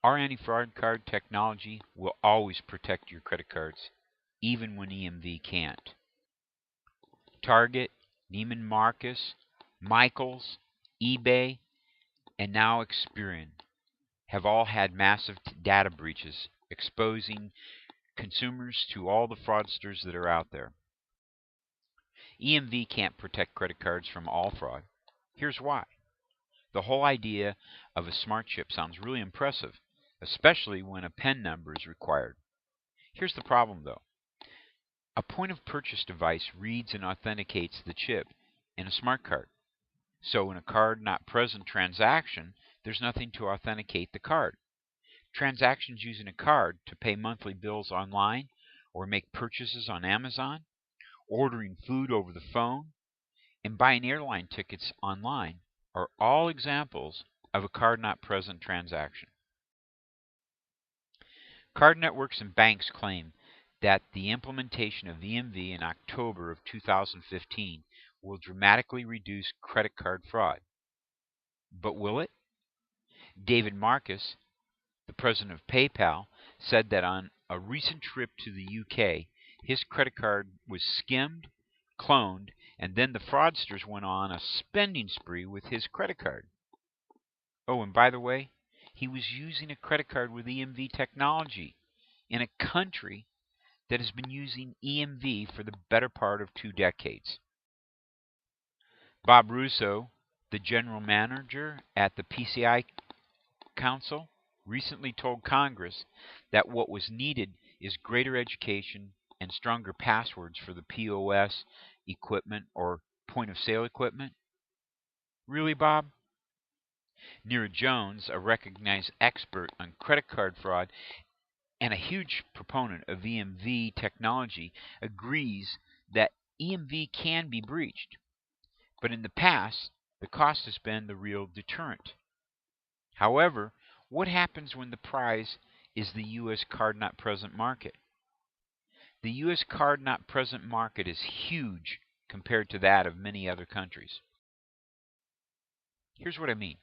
Our anti-fraud card technology will always protect your credit cards, even when EMV can't. Target, Neiman Marcus, Michaels, eBay, and now Experian have all had massive data breaches, exposing consumers to all the fraudsters that are out there. EMV can't protect credit cards from all fraud. Here's why. The whole idea of a smart chip sounds really impressive, especially when a PIN number is required. Here's the problem, though. A point-of-purchase device reads and authenticates the chip in a smart card. So in a card-not-present transaction, there's nothing to authenticate the card. Transactions using a card to pay monthly bills online or make purchases on Amazon, ordering food over the phone, and buying airline tickets online are all examples of a card-not-present transaction. Card networks and banks claim that the implementation of EMV in October of 2015 will dramatically reduce credit card fraud. But will it? David Marcus, the president of PayPal, said that on a recent trip to the UK, his credit card was skimmed, cloned, and then the fraudsters went on a spending spree with his credit card. Oh, and by the way, he was using a credit card with EMV technology in a country that has been using EMV for the better part of 2 decades. Bob Russo, the general manager at the PCI Council, recently told Congress that what was needed is greater education and stronger passwords for the POS equipment or point-of-sale equipment. Really, Bob? Neera Jones, a recognized expert on credit card fraud and a huge proponent of EMV technology, agrees that EMV can be breached. But in the past, the cost has been the real deterrent. However, what happens when the prize is the U.S. card-not-present market? The U.S. card-not-present market is huge compared to that of many other countries. Here's what I mean.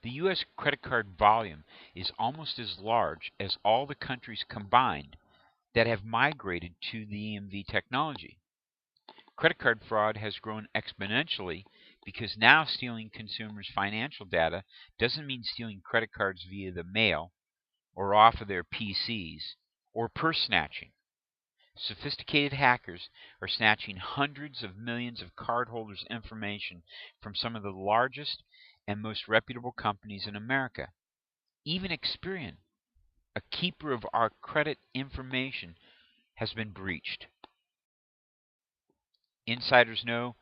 The U.S. credit card volume is almost as large as all the countries combined that have migrated to the EMV technology. Credit card fraud has grown exponentially because now stealing consumers' financial data doesn't mean stealing credit cards via the mail or off of their PCs or purse snatching. Sophisticated hackers are snatching hundreds of millions of cardholders' information from some of the largest and most reputable companies in America. Even Experian, a keeper of our credit information, has been breached. Insiders know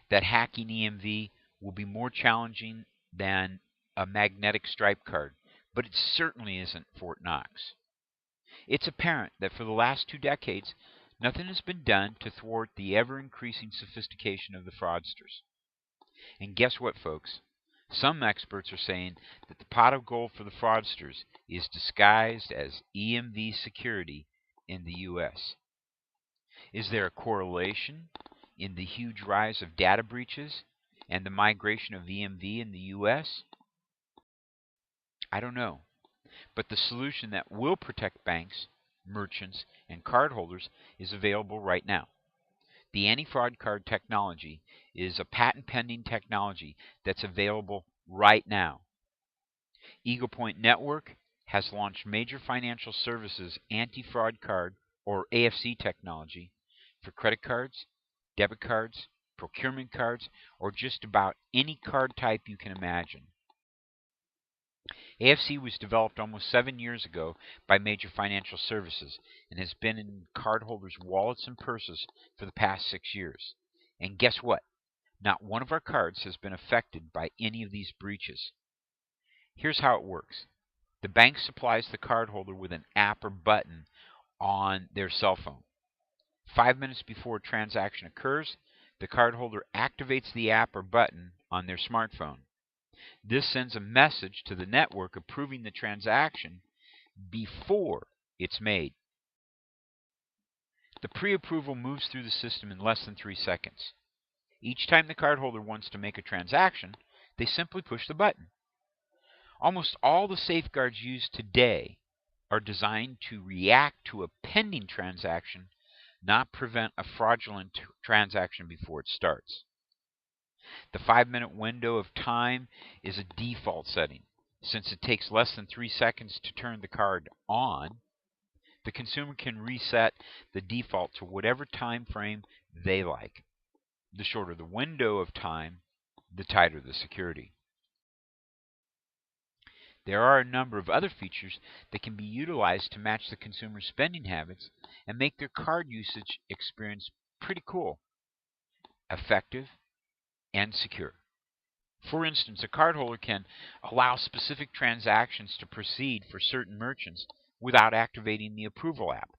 that hacking EMV will be more challenging than a magnetic stripe card, but it certainly isn't Fort Knox. It's apparent that for the last 2 decades, nothing has been done to thwart the ever-increasing sophistication of the fraudsters. And guess what, folks? Some experts are saying that the pot of gold for the fraudsters is disguised as EMV security in the U.S. Is there a correlation in the huge rise of data breaches and the migration of EMV in the U.S.? I don't know. But the solution that will protect banks, merchants, and cardholders is available right now. The anti-fraud card technology is a patent-pending technology that's available right now. Eagle Point Network has launched major financial services anti-fraud card, or AFC technology, for credit cards, debit cards, procurement cards, or just about any card type you can imagine. AFC was developed almost 7 years ago by major financial services and has been in cardholders' wallets and purses for the past 6 years. And guess what? Not one of our cards has been affected by any of these breaches. Here's how it works. The bank supplies the cardholder with an app or button on their cell phone. 5 minutes before a transaction occurs, the cardholder activates the app or button on their smartphone. This sends a message to the network approving the transaction before it's made. The pre-approval moves through the system in less than 3 seconds. Each time the cardholder wants to make a transaction, they simply push the button. Almost all the safeguards used today are designed to react to a pending transaction, not prevent a fraudulent transaction before it starts. The 5-minute window of time is a default setting. Since it takes less than 3 seconds to turn the card on, the consumer can reset the default to whatever time frame they like. The shorter the window of time, the tighter the security. There are a number of other features that can be utilized to match the consumer's spending habits and make their card usage experience pretty cool, effective, and secure. For instance, a cardholder can allow specific transactions to proceed for certain merchants without activating the approval app.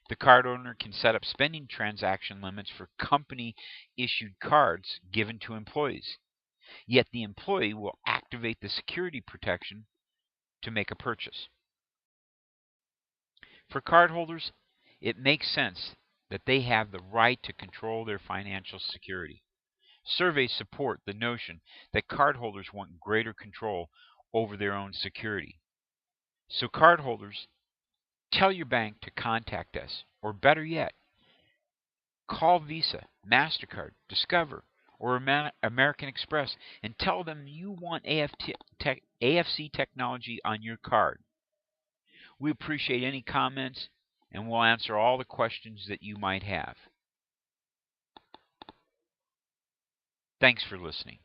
The card owner can set up spending transaction limits for company-issued cards given to employees. Yet the employee will activate the security protection to make a purchase. For cardholders, it makes sense that they have the right to control their financial security. Surveys support the notion that cardholders want greater control over their own security. So cardholders, tell your bank to contact us, or better yet, call Visa, MasterCard, Discover, or American Express and tell them you want AFC technology on your card. We appreciate any comments, and we'll answer all the questions that you might have. Thanks for listening.